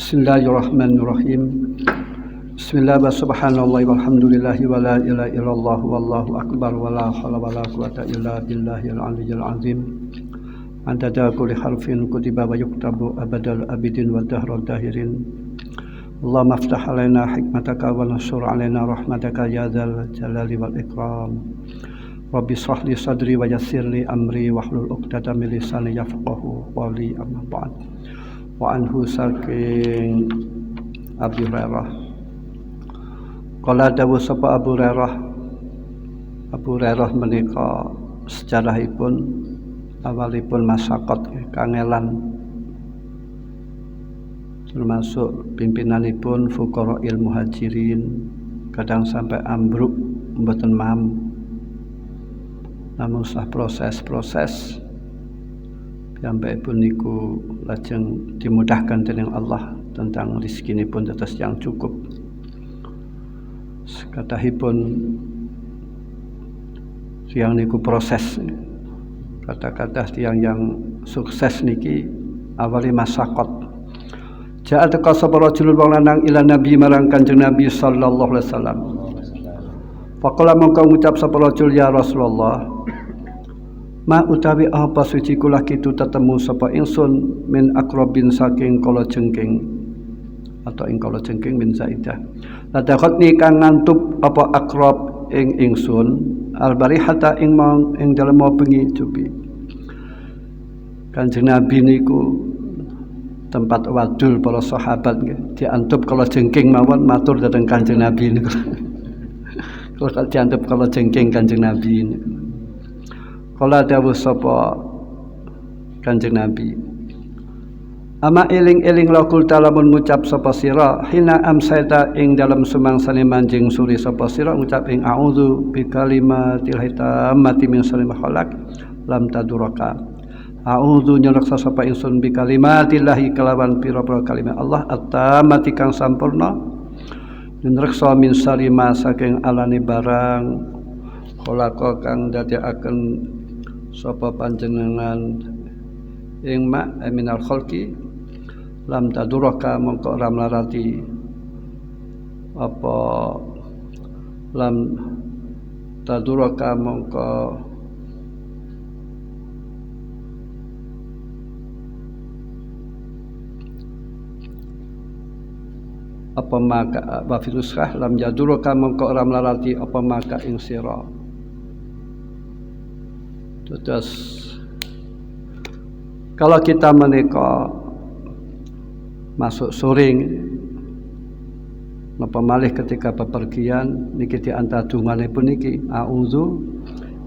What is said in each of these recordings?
Bismillahirrahmanirrahim. Bismillah wa subhanallah walhamdulillahi wa la ilaha illallah wallahu akbar wa la hawla wa la quwata illa billahil aliyyil azim. Adada kulli harfin kutiba wa yuktabu abadal abidin wa dahral dahirin. Allahumma aftah alaina hikmataka wa nasur alaina rahmataka ya dzal jalali wal ikram. Rabbi shrah li sadri wa yassir li amri wahlul 'uqdatam min lisani yafqahu qawli. Amma ba'd. Wa anhu saking Abu Hurairah qala dawu sapa Abu Hurairah menika sejarahipun awalipun masyaqat kangelan termasuk pimpinanipun fuqara'il muhajirin kadang sampai ambruk mboten mampu namun sah proses sampai pun niku lajeng dimudahkan dening Allah tentang rezekinipun tetes yang cukup. Kathahipun tiyang niku proses. Kata-kata tiyang yang sukses niki awali masyaqat. Ja'a teka sapa rajulun wong lanang ila nabi marang Kanjeng Nabi sallallahu alaihi wasallam. Faqala mongko ngucap sapa rajul ya Rasulullah, ma utawi apa suci kula kitu tetemu sapa ingsun min akrabin saking kala jengking atau ing kala jengking min zaidah ladakhatni kang ngantup apa akrab ing ingsun albarihata ing dalem bengi jupi. Kanjeng Nabi niku tempat wadul para sahabat nggih diantup kala jengking mawon matur dhateng Kanjeng Nabi niku. Kalau diantup kala jengking Kanjeng Nabi niku kala dawuh sapa Kanjeng Nabi, ama eling-eling lakul talamun ngucap sapa sira hina amsaita ing dalam sumangsane manjing suri sapa sira ngucap ing a'udzu bi kalimatil hitammati min syarri ma khalaq lam taduraka. A'udzu nyreksa sapa ingsun bi kalimatillahi kelawan pira-pira kalimat Allah at-tammati kang sampurna nyreksa min syarri ma saking alane barang khalaqa kang dadekaken sapa panjenengan ing ma minal khalqi lam taduraka mongko ora mlarati apa lam taduraka mongko apa maka wa firuskah lam yaduraka mongko ora mlarati apa maka ing sira. Terus kalau kita menika masuk suring napa malih ketika bepergian niki di antara dunganipun niki auzu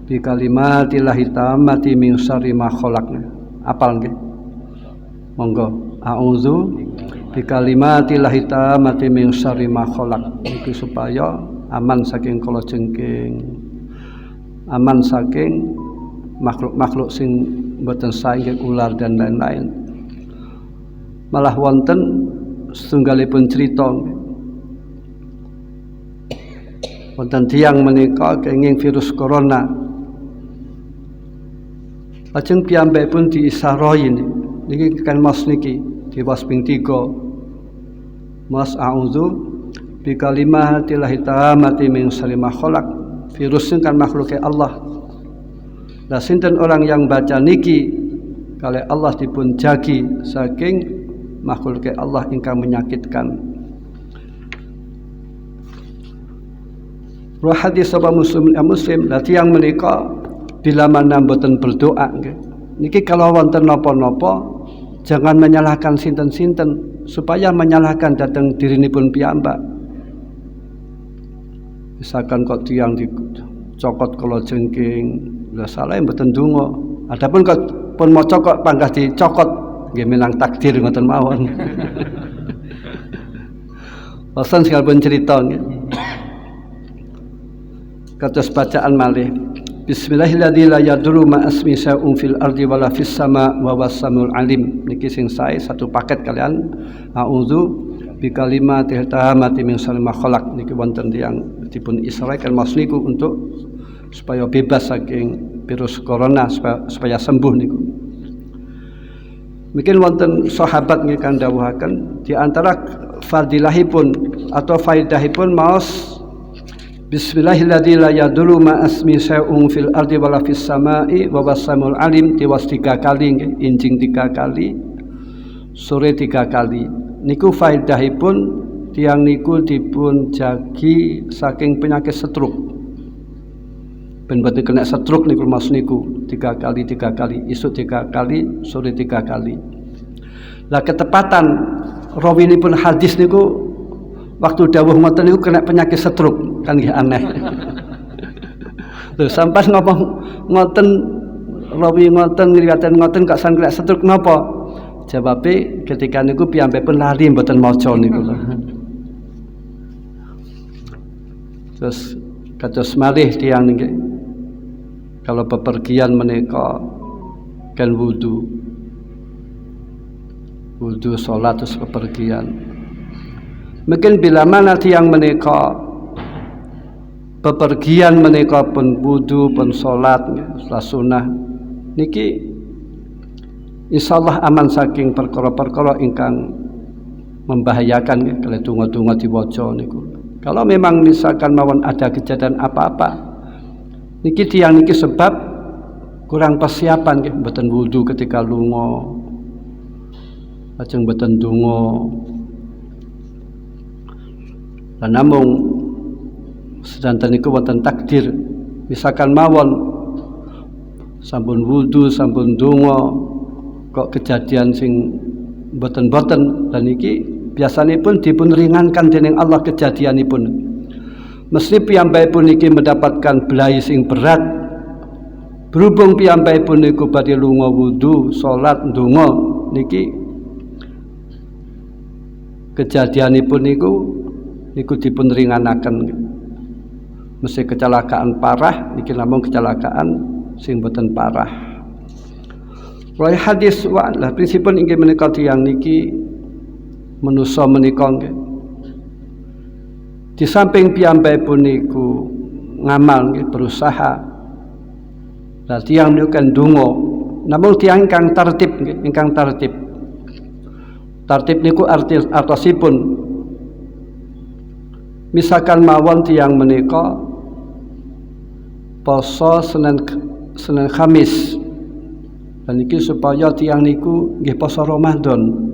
bi kalimatillahi tammati min syarri ma khalaq. Apal nggih? Monggo. Auzu bi kalimatillahi tammati min syarri ma khalaq. Iki supaya aman saking kala jengking. Aman saking makhluk-makhluk sing mboten sae ular dan lain-lain. Malah wonten setunggalipun cerita wonten tiyang menika kenging virus corona. Lajeng piyambakipun diisaroi niki kan mas niki diwas ping 3. Mas a'udzu bi kalimatillahi tammati min syarri ma khalaq. Virus kan makhluke Allah. Nah, sinten orang yang baca niki kalih Allah dipun jagi saking makhluk Allah ingkang menyakitkan. Wa hadis sapa muslim yang menika bila mana mboten berdoa nggih. Niki kalau wonten napa-napa jangan menyalahkan sinten-sinten supaya menyalahkan dhateng dirinipun piyambak. Misalkan kok tiyang dicokot kala jengking lha salah mboten donga. Adapun kok pun maca kok panggah dicokot nggih minang takdir ngoten mawon. Pesan sekalipun cerita nggih. Kados bacaan malih. Bismillahirrahmanirrahim la yadurru ma asmi sa'um fil ardi wala fis sama wa wasamul alim. Niki sing sae satu paket kalian a'udzu bi kalimatil tammati min syarri ma khalaq. Niki wonten tiyang dipun isra'kan mas niku untuk supaya bebas saking virus corona supaya sembuh niku. Mungkin wonten sahabat nggih kang dawuhaken Di antara fadilahipun atau faidahipun maos Bismillahilladzi la yadurru ma asmi syai'un fil ardi wala fis samai wa wasamul alim tiwas 3 kali, injing 3 kali, sore 3 kali. Niku faedahipun tiang niku dipun jagi saking penyakit stroke. Ben boten kena stroke niku mas niku 3 kali, isuk 3 kali, sore 3 kali. Lah ketepatan rawinipun hadis niku waktu dawuh ngoten niku kena penyakit stroke, kan nggih aneh. Lho sampai ngomong ngoten rawi ngoten ngriwaten ngoten kok san kena stroke napa? Jawabe ketika niku piyambakipun lali mboten maca niku lho. Terus kados malih tiyang niki kalau bepergian menika kan wudu salat terus bepergian. Mungkin bila mana tiang menika bepergian menika pun wudu pun salat salat sunah niki insyaallah aman saking perkara-perkara ingkang membahayakan kalau donga-donga diwaca niku. Kalau memang misalkan mawon ada kejadian apa-apa niki tiang niki sebab kurang persiapan nggih, mboten wudu ketika lunga. Lajeng mboten donga. Lan namung sedanten niku wonten takdir misalkan mawon sampun wudu sampun donga kok kejadian sing boten-boten dan iki biasanipun dipun ringankan dening Allah kejadianipun. Mesti piyambakipun niki mendapatkan belai sing berat. Berhubung piyambakipun niku badhe lunga wudu, salat, donga niki kejadianipun niku dipun ringanaken. Mesti kecelakaan parah niki namung kecelakaan sing boten parah. Roy hadis lah prinsipun inggih menika tiyang niki manusa menika nggih. Di samping piyambakipun niku ngamal nggih berusaha. Lah tiyang niku kan donga. Namun tiyang ingkang tertib nggih, ingkang tertib. Tertib niku artosipun misalkan mawon tiyang menika poso Senin Kamis dan iki supaya tiyang niku nggih poso Ramadan.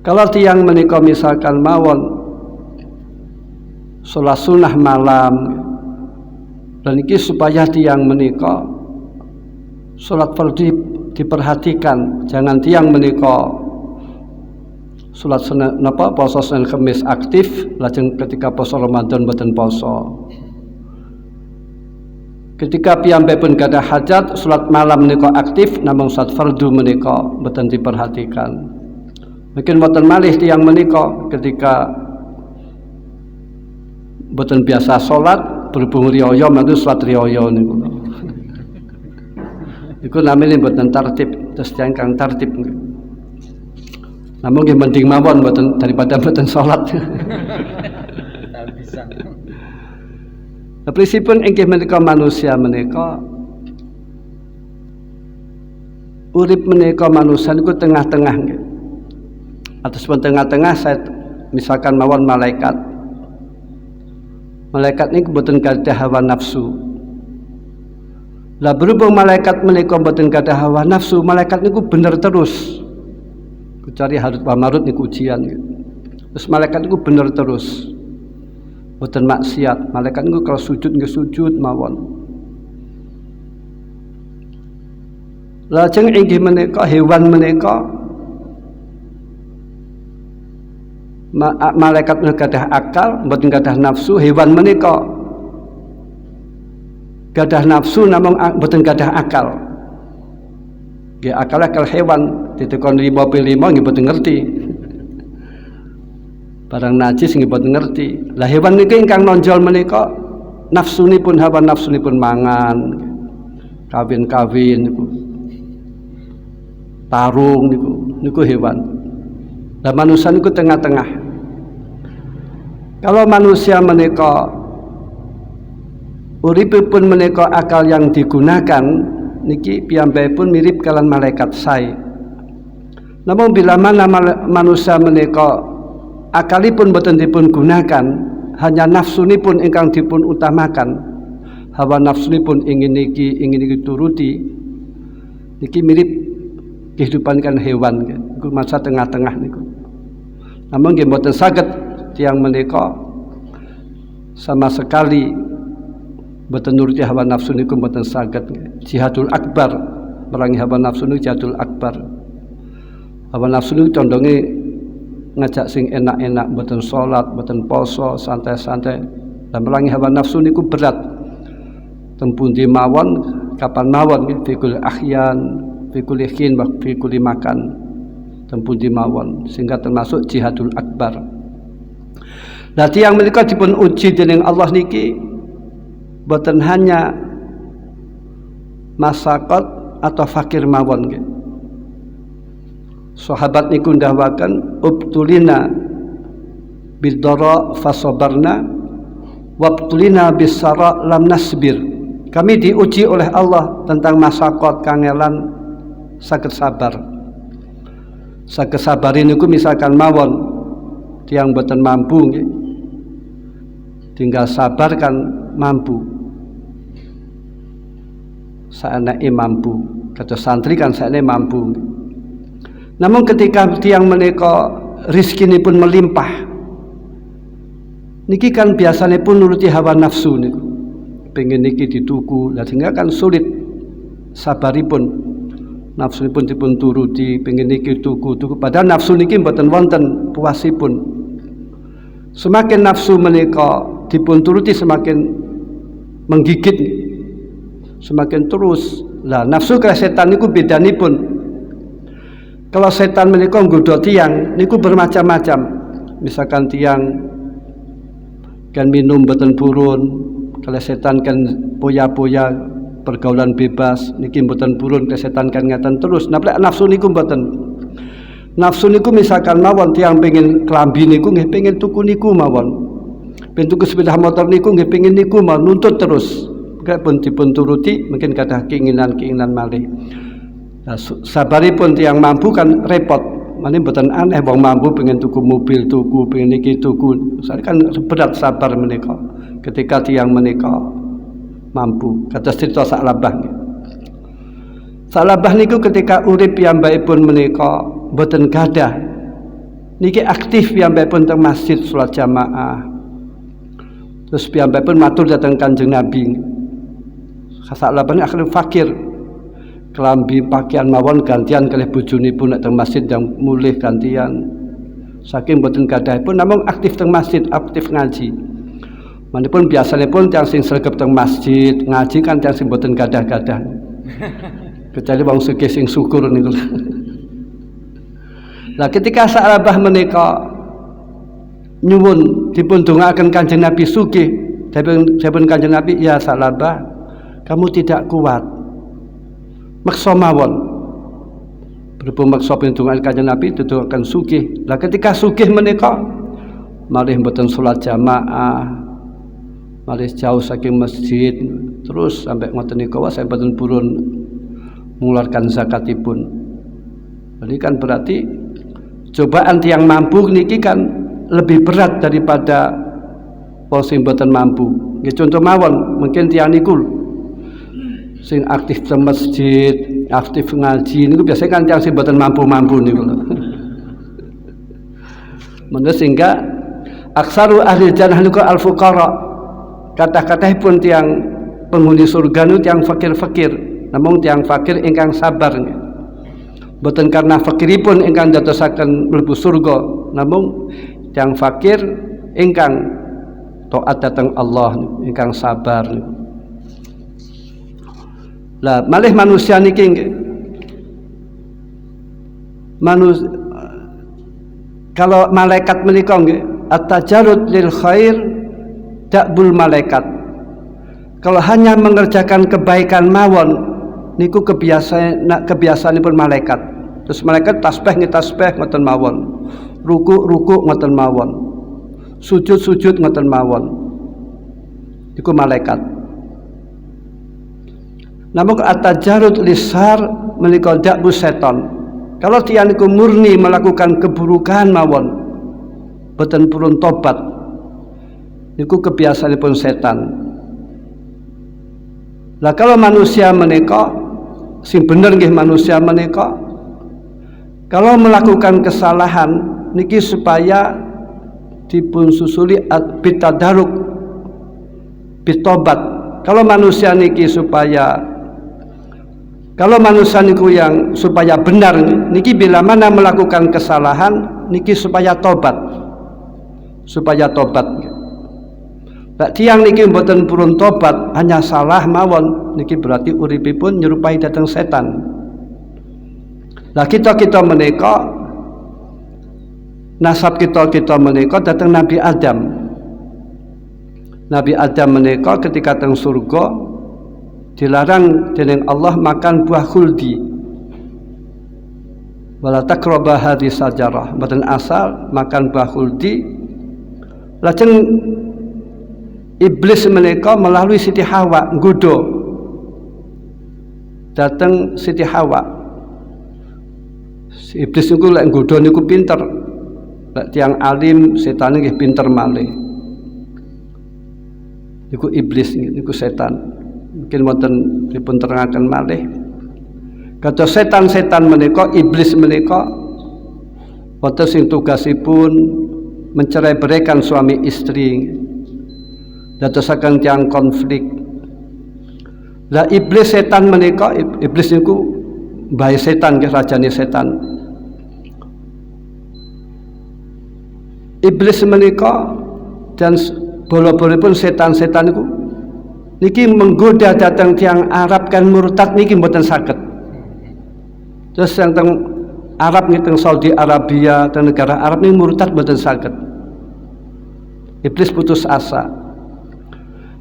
Kalau tiyang menika misalkan mawon salat sunah malam dan iki supaya tiyang menika salat fardhu diperhatikan, jangan tiyang menika salat Senin poso Senin Kamis aktif lajeng ketika poso Ramadan boten poso. Ketika piyambakipun gadah hajat salat malam menika aktif namung salat fardhu menika boten diperhatikan. Mungkin boten malih tiyang menika ketika boten biasa salat berhubung riyaya mangke salat riyaya niku. Iku namine boten tertib, terus tiyang kang tertib. Namun nggih mending mawon mboten daripada mboten salat. Bisa. Prinsipun inggih menika manusia menika urip menika manusia niku tengah-tengah nggih. Ataupun tengah-tengah saya misalkan mawon malaikat. Malaikat niku mboten gadah hawa nafsu. Lah berhubung malaikat menika mboten gadah hawa nafsu, malaikat niku bener terus. Kecuali Harut wa Marut niku ujian. Terus malaikat niku bener terus. Mboten maksiat. Malaikat niku kalau sujud nggih sujud mawon. Lajeng inggih menika hewan menika malaikat menika gadah akal, mboten gadah nafsu, hewan menika gadah nafsu namung mboten gadah akal. Nggih akal hewan ditekon 5 nggih mboten ngerti. Barang najis nggih mboten ngerti. Lah hewan niki ingkang nonjol menika nafsunipun hawa nafsunipun mangan, kawin-kawin niku. Tarung niku hewan. Lah manusia niku tengah-tengah. Kalau manusia menika uripipun menika akal yang digunakan niki piyambakipun mirip kalan malaikat sae. Namun bila mana manusia menika akalipun boten dipun gunakan, hanya nafsunipun ingkang dipun utamakan, hawa nafsunipun ingin iki turuti, niki mirip kehidupan kan hewan, niku masa tengah-tengah niku. Namun nggih boten saged tiyang menika sama sekali boten nuruti hawa nafsu niku boten saged. Jihadul akbar merangi hawa nafsu niku jihadul akbar. Hawa nafsu niku condonge ngajak sing enak-enak, boten salat, boten poso, santai-santai. Dan merangi hawa nafsu niku berat. Teng pundi mawon, kapan mawon nggih, fikul ahyan, fikul hin, fikul makan. Teng pundi mawon, sehingga termasuk jihadul akbar. Nah, tiyang menika dipun uji dening Allah niki boten hanya masaqat atau fakir mawon nggih. Sahabat niku ndhawaken ubtulina bidara fasabarna wabtulina bisara lam nasbir. Kami diuji oleh Allah tentang masaqat kangelan saged sabar. Saged sabar niku misalkan mawon tiyang boten mampu nggih. Tinggal sabar kan mampu. Saenake mampu. Kata santri kan saenake mampu. Namun ketika tiang menika rizkinipun melimpah, niki kan biasanya pun nuruti hawa nafsu niku. Pengen niki dituku, lah sehingga kan sulit sabaripun. Nafsunipun dipun turuti, pengen niki tuku. Padahal nafsu niki mboten wonten puasipun. Semakin nafsu menika dipun turuti semakin menggigit, semakin terus. Lah nafsu kaya setan niku bedanipun. Kalau setan menika nggodha tiyang niku bermacam-macam. Misalkan tiyang kan minum boten purun, kalau setan kan poya-poya pergaulan bebas niki boten purun, kalau setan kan ngaten terus. Nafsu niku boten. Nafsu niku misalkan mawon tiyang pengin klambi niku nggih pengin tuku niku mawon. Pengin tuku sepeda motor niku nggih pengin niku mawon, nuntut terus. Gak pun dipun turuti mungkin kadah keinginan malih. Nah, sabaripun tiyang mampu kan repot. Mane mboten aneh wong mampu pengen tuku mobil, pengen iki tuku. Soalnya kan berat sabar menika. Ketika tiyang menika mampu. Kados cerita Sa'labah. Sa'labah niku ketika urip piyambakipun menika mboten gadah. Niki aktif piyambakipun teng masjid salat jamaah. Terus piyambakipun matur dhateng Kanjeng Nabi. Sa'labah ni akhirnya fakir. Kelambi pakaian mawon gantian kalih bojone-pun nek teng masjid yang mulih gantian. Saking boten gadahipun namun aktif teng masjid, aktif ngaji. Manipun biasanipun tiyang sing sregep teng masjid, ngaji kan tiyang sing boten gadah-gadah. Kecuali wong sugih sing syukur niku. Lah ketika Sa'labah menika nyuwun dipun dongaaken Kanjeng Nabi sugih, dipun Kanjeng Nabi, "Ya Sa'labah, kamu tidak kuat." Maksa mawon. Berhubung maksa pindungan Kanjeng Nabi dudukaken sugih. Lah ketika sugih menika malih mboten salat jamaah, malih jauh saking masjid, terus sampai ngoten niku wae mboten purun mengeluarkan zakatipun. Jadi kan berarti cobaan tiyang mampu niki kan lebih berat daripada wong sing mboten mampu. Nggih contoh mawon, mungkin tiyang niku sing aktif di masjid, aktif ngaji niku biasanya kan tiyang sing mboten mampu-mampu niku lho. Mengko sehingga aksaru ahli jannah niku al-fuqara. Kata-katahipun tiyang penghuni surga niku tiyang fakir-fakir, namun tiyang fakir ingkang sabar. Mboten karena fakiripun ingkang dadosaken mlebu surga, namun tiyang fakir ingkang taat dhateng Allah, ingkang sabar. Lah malih manusia niki kalau malaikat menika nggih at-tajarrud lil khair da'bul malaikat. Kalau hanya mengerjakan kebaikan mawon niku kebiasaanipun malaikat. Terus malaikat tasbih ngoten mawon. Ruku ngoten mawon. Sujud ngoten mawon. Iku malaikat. Namun at-tajarrud lisar menika da'bu seton. Kalau tiyang niku murni melakukan keburukan mawon, boten purun tobat, niku kebiasaanipun setan. Lah kalau manusia menika sing bener nggih manusia menika kalau melakukan kesalahan niki supaya dipun susuli bitadaruk bitobat. Kalau manusia niki kalau manusia niku yang supaya benar niki bila mana melakukan kesalahan niki supaya tobat. Lek tiyang niki mboten purun tobat, hanya salah mawon, niki berarti uripipun nyerupai dateng setan. Lah kita menika nasab kita menika dateng Nabi Adam. Nabi Adam menika ketika teng surga dilarang dening Allah makan buah khuldi. Wala taqrabu hadhihi sajarah, mboten asal makan buah khuldi. Lajeng iblis menika melalui Siti Hawa nggodha dateng Siti Hawa. Iblis niku lek nggodha niku pinter. Lek tiyang alim setan nggih pinter malih. Niku iblis niku setan. Mungkin wonten dipun terangaken malih. Kados setan-setan menika, iblis menika wonten sing tugasipun mencerai-beraikan suami istri. Dadosaken tiyang konflik. Lah iblis setan menika, iblis niku bae setan nggih rajane setan. Iblis menika dan bola-bolipun setan-setan niku niki menggoda datang tiyang Arab kan murtad niki mboten saged. Terus yang teng Arab niki teng Saudi Arabia dan negara Arab niki murtad mboten saged. Iblis putus asa.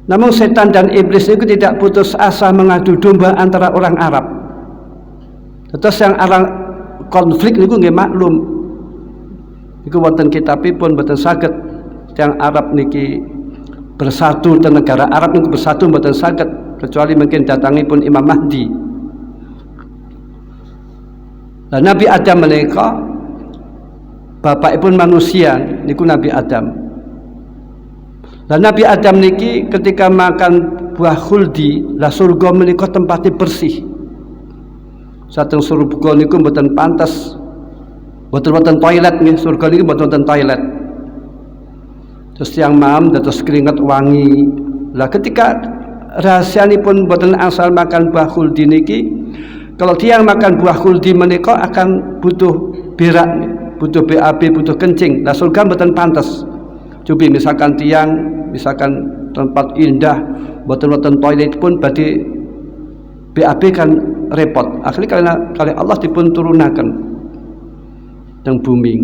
Namun setan dan iblis itu tidak putus asa mengadu domba antara orang Arab. Terus yang arang konflik niku nggih maklum. Niku wonten kitabipun mboten saged yang Arab niki bersatu dan negara Arab niku bersatu mboten saged kecuali mungkin datangipun Imam Mahdi. Lah Nabi Adam menika bapakipun manusia niku Nabi Adam. Dan Nabi Adam niki ketika makan buah khuldi, lah surga menika tempatnya bersih. Sateng surga niku mboten pantes, mboten toilet nggih, surga niki mboten toilet. Terus yang mam dados keringat wangi. Lah ketika rahasianipun mboten asal makan buah khuldi niki, kalau tiang makan buah khuldi menika akan butuh berak, butuh BAB, butuh kencing. Lah surga mboten pantes. Cobi misalkan tempat indah, boten toilet pun berarti BAB kan repot. Akhirnya kali Allah dipun turunaken teng bumi.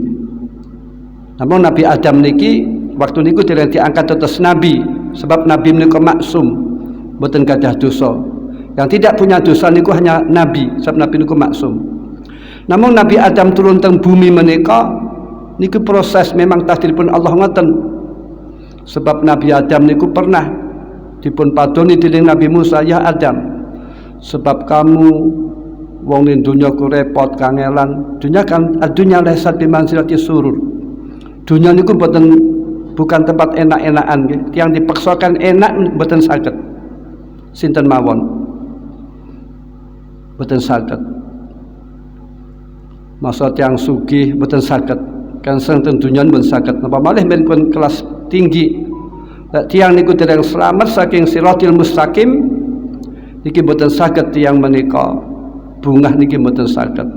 Namun Nabi Adam niki waktu niku diangkat tetes nabi, sebab nabi menika maksum, boten gadah dosa. Yang tidak punya dosa niku hanya nabi, sebab nabi niku maksum. Namun Nabi Adam turun teng bumi menika niku proses memang takdiripun Allah ngoten. Sebab Nabi Adam niku pernah dipun padoni dening Nabi Musa, ya Adam, sebab kamu wong ning donya ku repot kangelan. Dunya kan adunya lesat bimansilati surur. Dunya niku bukan tempat enak-enakan nggih. Yang dipaksakan enak mboten saged. Sinten mawon. Mboten saged. Maksud yang sugih mboten saged. Kan senten dunya mboten saged. Napa malih men pun kelas tinggi. Tiang niku dereng selamat saking siratil mustaqim niki mboten saged tiang menika bungah niki mboten saged.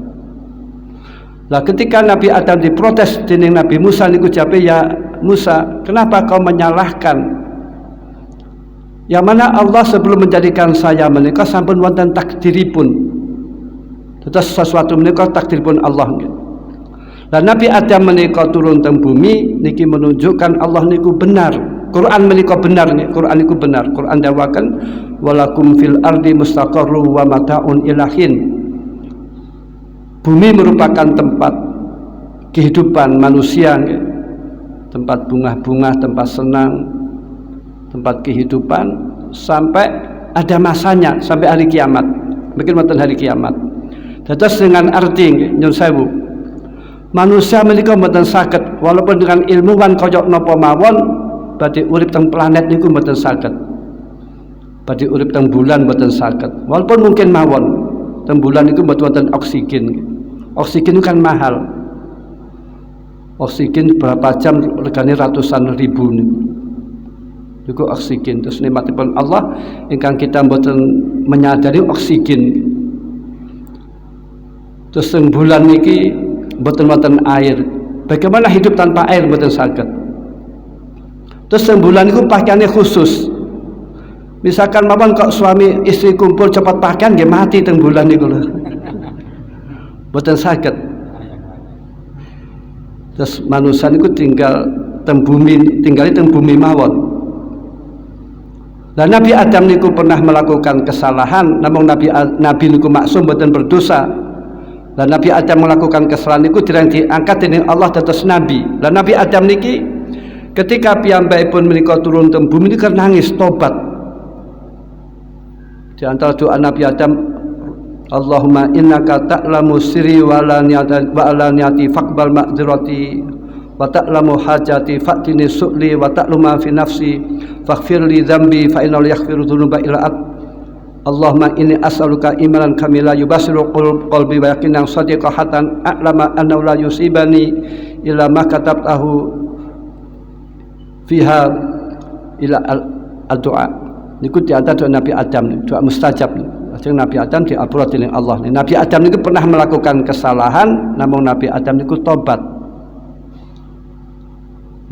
Lah ketika Nabi Adam diprotes dening Nabi Musa niku jape, ya Musa, kenapa kau menyalahkan? Yang mana Allah sebelum menjadikan saya menika sampun wonten takdiripun. Tetes sesuatu menika takdiripun Allah. Dan Nabi Adam menika turun teng bumi niki menunjukkan Allah niku benar. Quran menika benar nih, Quran niku benar. Quran dawakan walakum fil ardi mustaqarru wa mataun ilahin. Bumi merupakan tempat kehidupan manusia nih. Tempat bunga-bunga, tempat senang, tempat kehidupan sampai ada masanya, sampai hari kiamat. Mungkin wonten hari kiamat. Dados dengan arti nyun sewu, manusia menika mboten saged walaupun dengan ilmuwan kaya napa mawon badhe urip teng planet niku mboten saged. Badhe urip teng bulan mboten saged. Walaupun mungkin mawon teng bulan niku mboten wonten oksigen. Oksigen itu kan mahal. Oksigen berapa jam regane ratusan ribu niku oksigen. Terus nikmatipun Allah ingkang kita mboten menyadari oksigen. Terus teng bulan niki mboten wonten air. Bagaimana hidup tanpa air mboten saged. Terus teng bulan niku pakaiane khusus. Misalkan mawon kok suami istri kumpul cepat pakaian nggih mati teng bulan niku lho. Mboten saged. Terus manusia niku tinggal teng bumi, tinggali teng bumi mawon. Lah Nabi Adam niku pernah melakukan kesalahan, namun Nabi niku maksum mboten berdosa. Lah Nabi Adam melakukan kesalahan niku diangkat dening Allah dados nabi. Lah Nabi Adam niki ketika piyambakipun menika turun teng bumi niku nangis tobat. Di antara doa Nabi Adam, Allahumma innaka ta'lamu sirri wa alaniyati faqbal ma'dzirati wa ta'lamu hajati fa'tini su'li wa ta'lamu ma fi nafsi faghfir li dzambi fa innahu yaghfiru dzunuba illa ant. Allahumma inni as'aluka imanan kamila yubasiru qalbi wa yaqinan sadiqatan a'lama annahu la yusibani illa ma katabtahu fiha ila al-du'a. Niku di antara doa Nabi Adam, doa mustajab. Lajeng Nabi Adam diapura dening Allah. Nabi Adam niku pernah melakukan kesalahan, namun Nabi Adam niku tobat.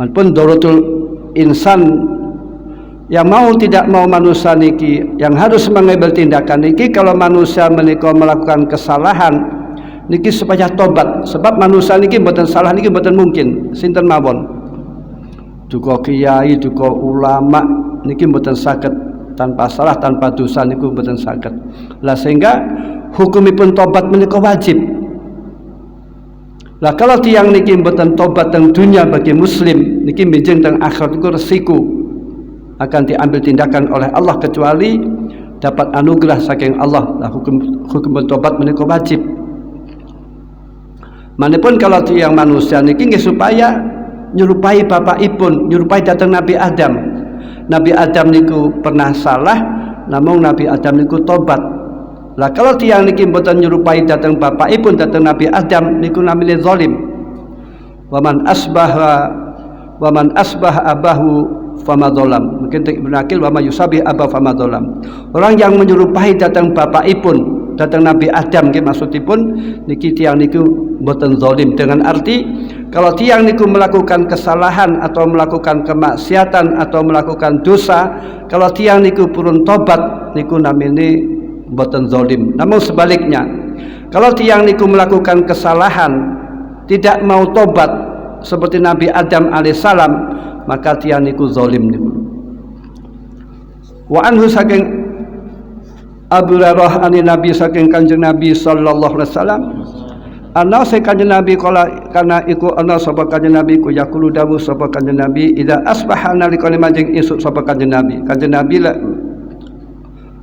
Walaupun dorotul insan yang mau tidak mau manusia niki yang harus mengambil tindakan niki kalau manusia menika melakukan kesalahan niki supaya tobat, sebab manusia niki mboten salah niki mboten mungkin sinten mawon duka kiai duka ulama niki mboten saged tanpa salah tanpa dosa niku mboten saged. Lah sehingga hukumipun tobat menika wajib. Lah kalau tiang niki mboten tobat teng dunia bagi muslim niki benjing teng akhirat niku resiko akan diambil tindakan oleh Allah kecuali dapat anugerah saking Allah. Nah, hukum bertobat menika wajib. Manapun kalau tiang manusia niki nggih supaya nyerupai bapakipun, nyerupai datang Nabi Adam. Nabi Adam niku pernah salah, namun Nabi Adam niku tobat. Lah kalau tiang niki mboten nyerupai datang bapakipun, datang Nabi Adam niku namine zalim. Waman asbaha abahu fama dzalam. Mungkin Ibnu Aqil wa ma yusabi aba fama dzalam. Orang yang menyerupai datang bapakipun, datang Nabi Adam nggih maksudipun niki tiyang niku mboten zalim, dengan arti kalau tiyang niku melakukan kesalahan atau melakukan kemaksiatan atau melakukan dosa, kalau tiyang niku purun tobat niku namine mboten zalim. Namun sebaliknya, kalau tiyang niku melakukan kesalahan tidak mau tobat seperti Nabi Adam alaihissalam, maka tiyang niku zalim niku. Wa anhu saking Abu Hurairah ani Nabi saking Kanjeng Nabi sallallahu alaihi wasallam, ana se Kanjeng Nabi kala kana iku ana sapa Kanjeng Nabi ku yaqulu dawu sapa Kanjeng Nabi idza asbaha nalikane manjing esuk sapa Kanjeng Nabi. Kanjeng Nabi la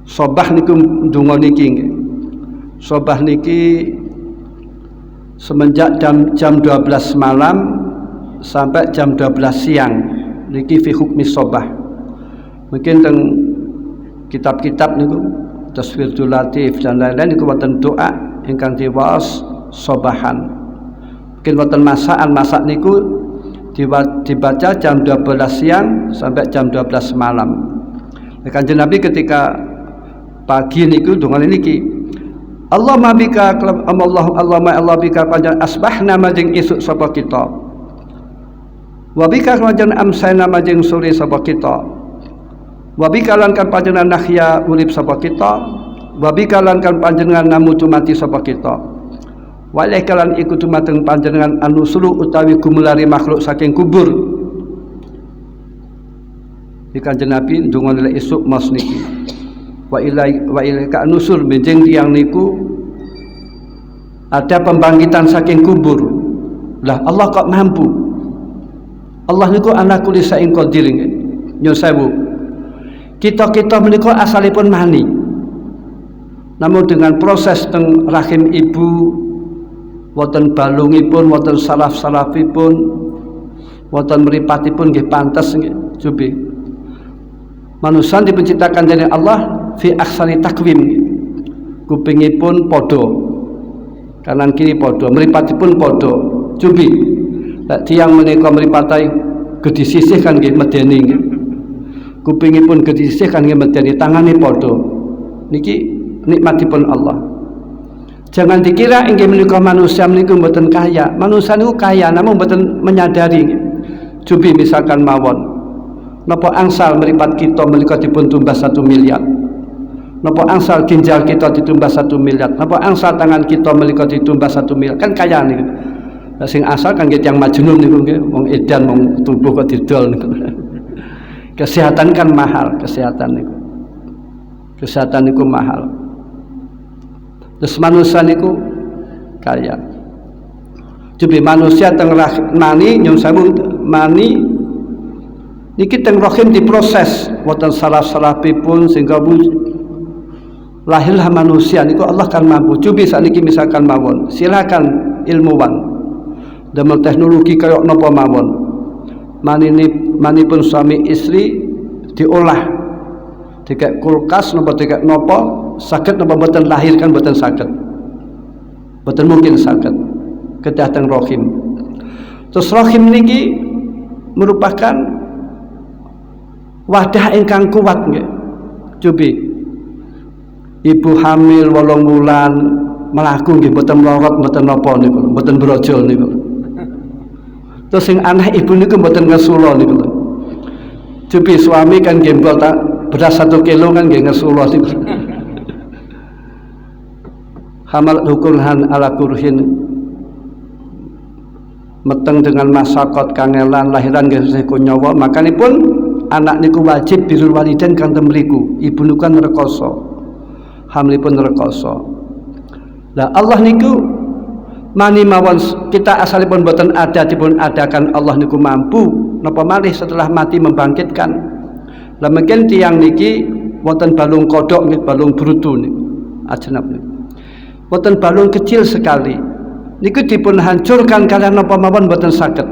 sobah niku ndonga niki nggih. Sobah niki semenjak jam 12 malam sampai jam 12 siang niki fi hukmi sobah. Mungkin teng kitab-kitab niku Taswirul Latif dan lain-lain niku wonten doa ingkang diwaos sobahan. Mungkin wonten masakan masak niku dibaca jam 12 siang sampai jam 12 malam. Kanjeng Nabi ketika pagi niku donga niki Allahumma bika Allah bika panjang asbahna majeng isuk sapa kita. Wa bika panjang amsayna majeng sore sapa kita. Wa bika lan kan panjenengan nahya urip sapa kita. Wa bika lan kan panjenengan namutu mati sapa kita. Wa ilaika lan iku dumateng panjenengan anu sulu utawi gumulari makhluk saking kubur. Di Kanjeng Nabi ndonga nilai isuk mas niki. Wa ilaika nusur benjing tiyang niku ada pembangkitan saking kubur. Lah Allah kok mampu. Allah niku ala kulli shay'in qadir. Nyun sewu. Kita menika asalipun mani. namun dengan proses teng rahim ibu wonten balungipun, wonten saraf-sarafipun, wonten mripatipun nggih pantes nggih jubi. Manusia dipenciptakan dening Allah fi ahsani takwim. Kupingipun padha, kanan kiri padha, mripatipun padha, jubi. Lek tiyang menika mripatai gedhi sisih kan nggih medeni nggih. Kupingipun gedhi sisih kan nggih medeni, tangane padha. Niki nikmatipun Allah. Jangan dikira inggih menika manusia meniku mboten kaya. Manusia niku kaya namun mboten menyadari. Jubi misalkan mawon. Napa angsal mripat kita menika dipun tumbas 1 miliar. Napa angsal ginjal kita ditumbas 1 miliar. Napa angsal tangan kita menika ditumbas 1 miliar. Kan kaya niku. Lah sing asal kan nggih tiyang majnun niku nggih, wong edan wong tubuh kok didol niku. Kesehatan kan mahal, kesehatan niku. Kesehatan niku mahal. Terus manusia niku kaya. Jadi manusia teng mani nyun sewu mani niki teng rahim diproses wonten saraf-sarafipun sehingga lahirlah manusia niku Allah kan mampu. Cobi sakniki misalkan mawon, silakan ilmuwan damel teknologi kaya napa mawon. Manipun suami istri diolah dikek kulkas napa dikek napa saged napa mboten lahirkan mboten saged. Mboten mungkin saged kedah teng rahim. Terus rahim niki merupakan wadah ingkang kuat nggih. Cobi ibu hamil 8 bulan mlaku nggih mboten melorot mboten napa niku, mboten brojol niku. Terus sing aneh ibu niku mboten ngesulo niku. Cobi suami kan gembol tak beras 1 kilo kan nggih ngesulo niku. Hamal hukurhan ala kurhin, meteng dengan masakot kangelan lahiran gesehku nyawa, makanipun anak niku wajib birrul walidain kang temriku, ibu niku kan rekoso, hamilipun rekoso. Lah Allah niku mani mawon kita asalipun boten ada dipun adakan Allah niku mampu napa malih setelah mati membangkitkan. Lah mungkin tiyang niki wonten balung kodok nggih, balung brutu niku ajnab niku. Wonten balung kecil sekali niku dipun hancurkan kalian napa mawon mboten saged.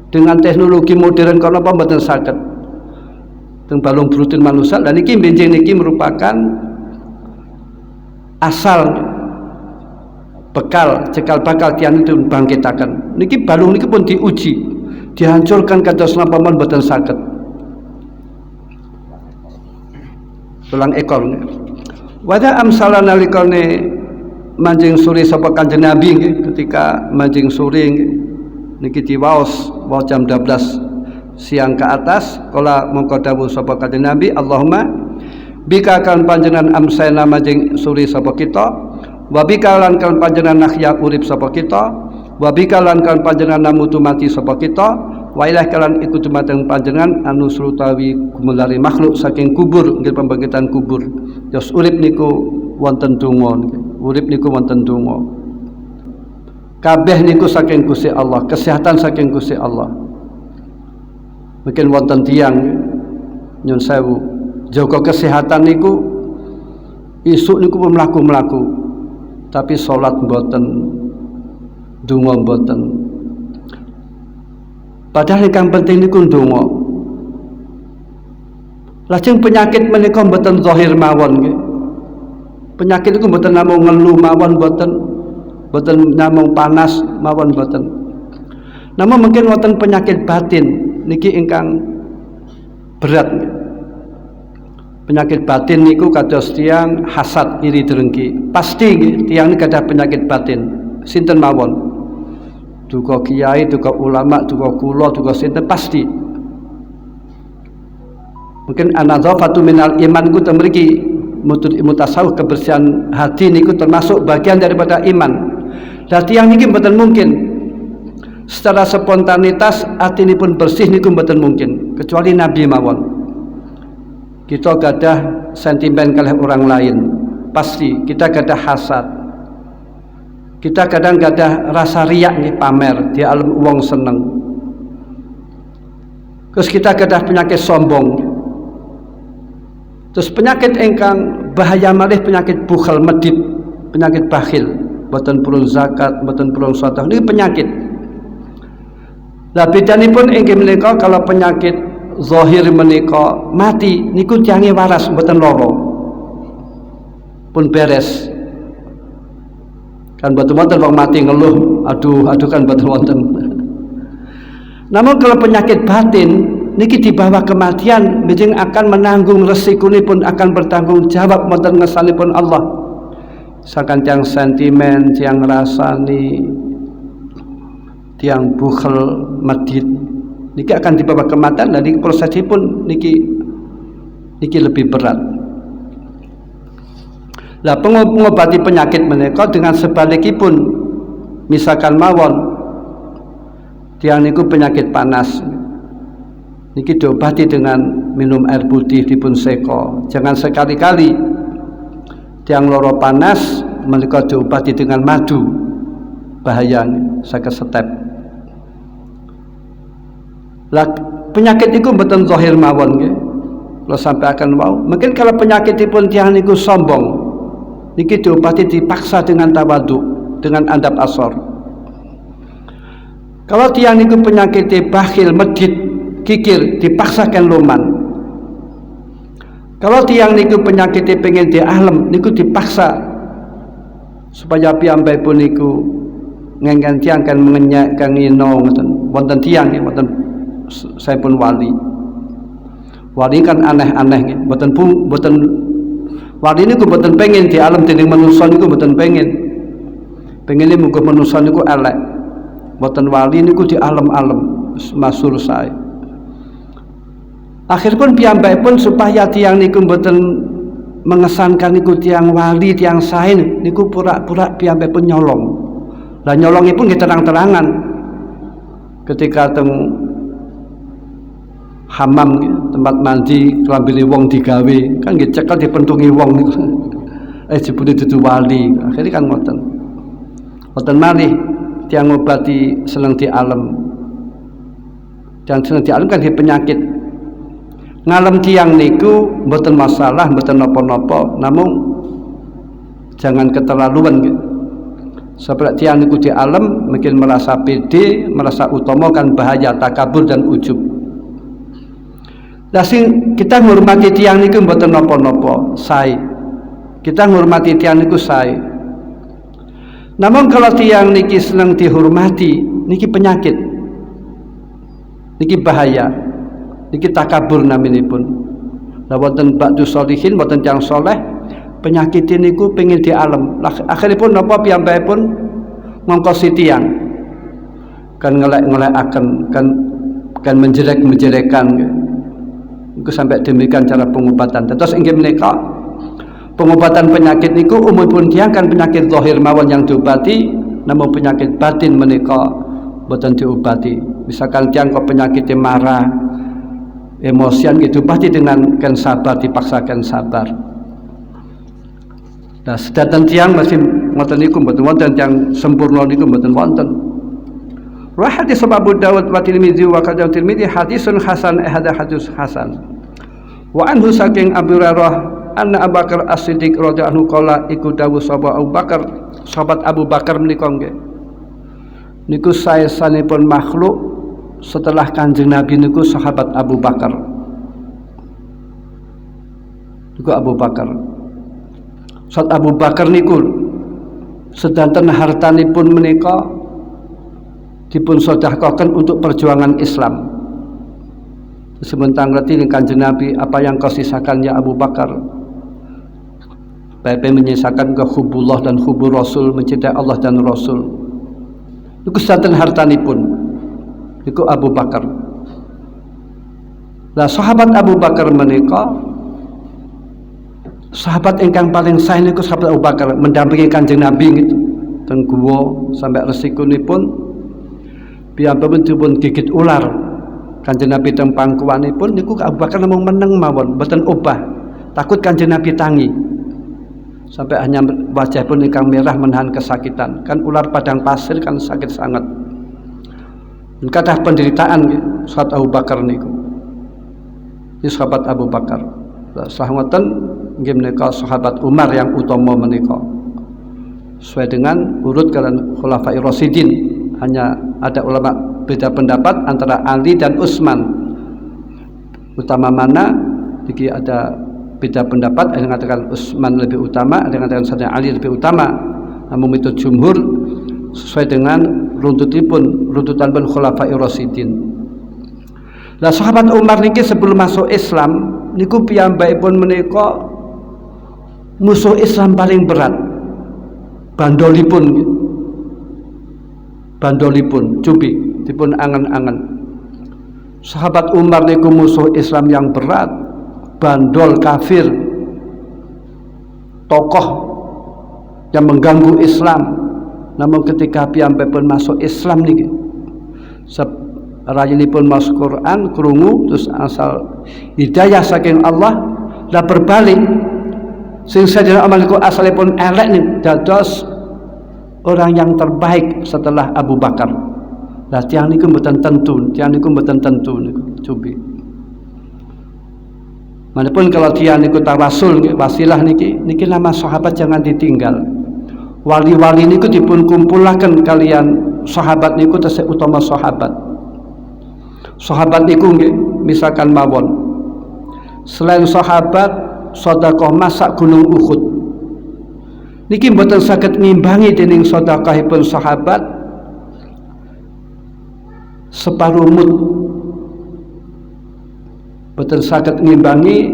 Dengan teknologi modern kalau napa mboten saged. Teng balung brutin manusia dan niki benjing niki merupakan asal bekal cekal bakal tiang itu bangkitaken. Niki balung niki pun diuji, dihancurkan kados napa mawon mboten saged. Tulang ekor. Wada amsala nalikane manjing suri sapa Kanjeng Nabi nggih, ketika manjing suri niki diwaos jam 12 siang ke atas kala mongko dawuh sapa Kanjeng Nabi, Allahumma bika kan panjenengan amsana manjing suri sapa kita, wa bika lan kan panjenengan nahya urip sapa kita, wa bika lan kan panjenengan namutu mati sapa kita, wa ilah kalan iku dumateng panjenengan anu srutawi gumulari makhluk saking kubur nggih pembangkitan kubur. Terus urip niku wonten donga nggih. Urip niku wonten donga. Kabeh niku saking Gusti Allah, kesehatan saking Gusti Allah. Mungkin wonten tiyang nyun sewu, jaga kesehatan niku isuk niku mlaku-mlaku. Tapi salat mboten, donga mboten. Padahal yang penting niku ndonga. Lajeng penyakit menika mboten zahir mawon nggih. Penyakit itu mboten namung ngelu mawon mboten namung panas mawon mboten. Namun mungkin wonten penyakit batin niki ingkang berat. Penyakit batin niku kados tiyang hasad iri drengki. Pasti nggih tiyang niki gadah penyakit batin. Sinten mawon? Duka kiai, duka ulama, duka kula, duka sinten pasti. Mungkin anadzafatu minal iman ku temriki mutasawuf, kebersihan hati niku termasuk bagian daripada iman. Lah tiyang niki mboten mungkin secara spontanitas atinipun bersih niku mboten mungkin kecuali Nabi mawon. Kita gadah sentimen kalih orang lain, pasti kita gadah hasad. Kita kadang gadah rasa riak nih pamer di alam wong seneng. Terus kita gadah penyakit sombong. Terus penyakit ingkang bahaya malih penyakit bukhal medit, penyakit bakhil, boten purun zakat, boten purun sedekah, ini penyakit. Lah bedanipun inggih menika kalau penyakit zahir menika mati niku tiange waras boten lara. Pun beres. Kan boten wonten wong mati ngeluh, aduh kan boten wonten. Namun kalau penyakit batin niki di bawah kematian bijing akan menanggung resikonipun, akan bertanggung jawab wonten ngersanipun Allah. Sakan tiang sentimen, tiang rasani, tiang bukhel medit niki akan dibawa kematian, dan niki prosesipun niki lebih berat. Lah pengobati penyakit menika dengan sebalikipun, misalkan mawon tiang niku penyakit panas niki diobati dengan minum air putih dipun seko. Jangan sekali-kali tiang loro panas menika diobati dengan madu, bahaya saged setep. Lah penyakit itu mboten zahir mawon nggih. Kalau sampai akan mau, mungkin kalau penyakitipun tiang niku sombong niki diobati dipaksa dengan tawadhu, dengan adab asor. Kalau tiang niku penyakit bakhil medit kikir dipaksakan loman. Kalau tiang niku penyakit pengen di alam niku dipaksa supaya piyambakipun niku ngengken tiang kan mengenyak kang ino ngoten. Wonten tiang nggih, wonten saya pun wali. Wali kan aneh-aneh nggih, boten wali niku boten pengen di alam dening manusa niku boten pengen. Pengene muga manusa niku elek. Boten wali niku di alam-alam masur sae. Akhiripun piyambakipun supaya tiang niku mboten mengesankan niku tiang wali, tiang sae niku pura-pura piyambakipun nyolong. Lah nyolongipun nggih terang-terangan. Ketika teng hamam tempat mandi klambine wong digawe, kan nggih cekel dipentungi wong niku. Jebule dudu wali. Akhire kan ngoten. Ngoten malih tiang ngobati seneng di alam. Tiang seneng di alam kan di penyakit. Ngalem tiang niku mboten masalah, mboten napa-napa, namun jangan keterlaluan gitu. Sebab tiang niku di alam mungkin merasa pede, merasa utama, kan bahaya takabur dan ujub. Lah sing kita ngurmati tiang niku mboten napa-napa, sae. Kita ngurmati tiang niku sae. Namun kalau tiang niki seneng dihormati, niki penyakit. Niki bahaya. Niki takabur naminipun. Lah wonten ba'du sholihin, wonten tiyang saleh penyakit niku pengin di alam. Akhiripun napa piyambakipun ngongkosi tiyang. Kan ngelek-ngelekaken, kan menjelek-menjelekan. Iku sampai demikian cara pengobatan. Terus inggih menika pengobatan penyakit niku umumipun tiyang kan penyakit zahir mawon yang diobati, namun penyakit batin menika boten diobati. Misalkan tiyang kok penyakit marah, emosian gitu pasti dengan kan sabar, dipaksakan sabar. Nah sedatan tiang masih ngoten niku mboten wonten yang sempurna niku mboten wonten. Wa hadis Abu Dawud wa Tirmidzi wa kadza Tirmidzi hadisun hasan, hadis hasan. Wa anhu saking Abu Hurairah anna Abu Bakar As-Siddiq radhiyallahu anhu qala iku dawuh sapa Abu Bakar, sahabat Abu Bakar menika nggih. Niku saesanipun makhluk setelah Kanjeng Nabi niku sahabat Abu Bakar. Niku Abu Bakar. Sahabat Abu Bakar niku sedanten hartanipun menika dipun sedekahkan untuk perjuangan Islam. Sementara ngerti dengan Kanjeng Nabi, apa yang kau sisakan ya Abu Bakar? Baik menyisakan ke hubullah dan hubur Rasul, mencintai Allah dan Rasul. Niku sedanten hartanipun. Iku Abu Bakar. Lah sahabat Abu Bakar menika sahabat ingkang paling sae niku sahabat Abu Bakar, mendampingi Kanjeng Nabi gitu. Teng guwa sampai resikonipun piyambakipun dipun gigit ular. Kanjeng Nabi teng pangkuwanipun niku Abu Bakar namung meneng mawon, mboten obah. Takut Kanjeng Nabi tangi. Sampai hanya wajah pun ingkang merah menahan kesakitan. Kan ular padang pasir kan sakit sangat. Kathah penderitaan sahabat Abu Bakar niku. Ini sahabat Abu Bakar. Salah ngoten nggih menika sahabat Umar yang utama menika. Sesuai dengan urut kalian Khulafair Rasyidin, hanya ada ulama beda pendapat antara Ali dan Utsman. Utama mana? Jadi ada beda pendapat, ada yang mengatakan Utsman lebih utama, ada yang mengatakan Sayyidina Ali lebih utama. Namun itu jumhur sesuai dengan runtutan Khulafair Rasyidin. Lah sahabat Umar niki sebelum masuk Islam niku piyambakipun menika musuh Islam paling berat. Bandolipun cubi dipun angen-angen. Sahabat Umar niku musuh Islam yang berat, bandol kafir, tokoh yang mengganggu Islam. Namun ketika piyambakipun masuk Islam niki rayinipun masuk Quran krungu terus asal hidayah saking Allah lah berbalik sing Sayyidina Umar niku asalipun elek nih dados orang yang terbaik setelah Abu Bakar. Lah tiyang niku mboten tentu niku cobi. Manapun kalau tiyang niku tawasul wasilah niki nama sahabat jangan ditinggal. Wali-wali niku dipun kumpulaken kalian sahabat niku tesih utama sahabat. Sahabat niku nggih misalkan mawon. Selain sahabat sedekah masak gunung Uhud. Niki mboten saged ngimbangi dening sedekahipun sahabat separuh mud. Mboten saged ngimbangi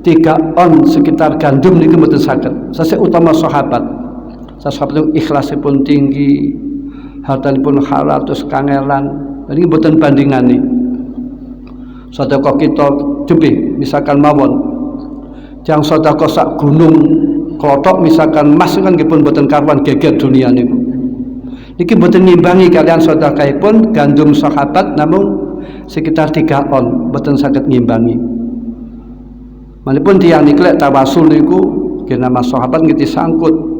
3 on sekitar gandum niki mboten saged. Sesuk utama sahabat. Sahabat itu ikhlasipun tinggi, hartanipun halal terus kangelan. Ini mboten bandingane. Sedekah kita jebih misalkan mawon. Jang sedekah sak gunung klothok misalkan emas kan nggih pun mboten karuan geger dunia niku. Niki mboten ngimbangi kalian sedekahipun gandum sahabat namun sekitar 3 on, mboten saged ngimbangi. Manipun tiyang niku lek tawasul niku nggih nama sahabat nggih disangkut.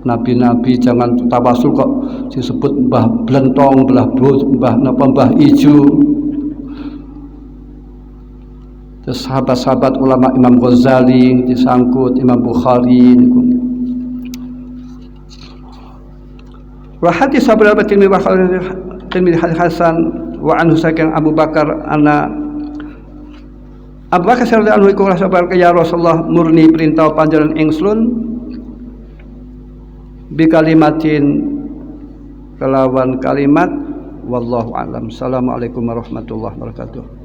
Nabi-nabi jangan tawasul kok disebut mbah blentong, mbah ijo. Terus sahabat-sahabat ulama Imam Ghazali disangkut, Imam Bukhari niku. Wa hadis sabra batin wa Tirmidzi Hasan wa anhu saking Abu Bakar anna Abu Bakar radhiyallahu anhu iku sabar ya Rasulullah murni perintah panjenengan ingsun bi kalimatin kelawan kalimat wallahu alam. Assalamualaikum warahmatullahi wabarakatuh.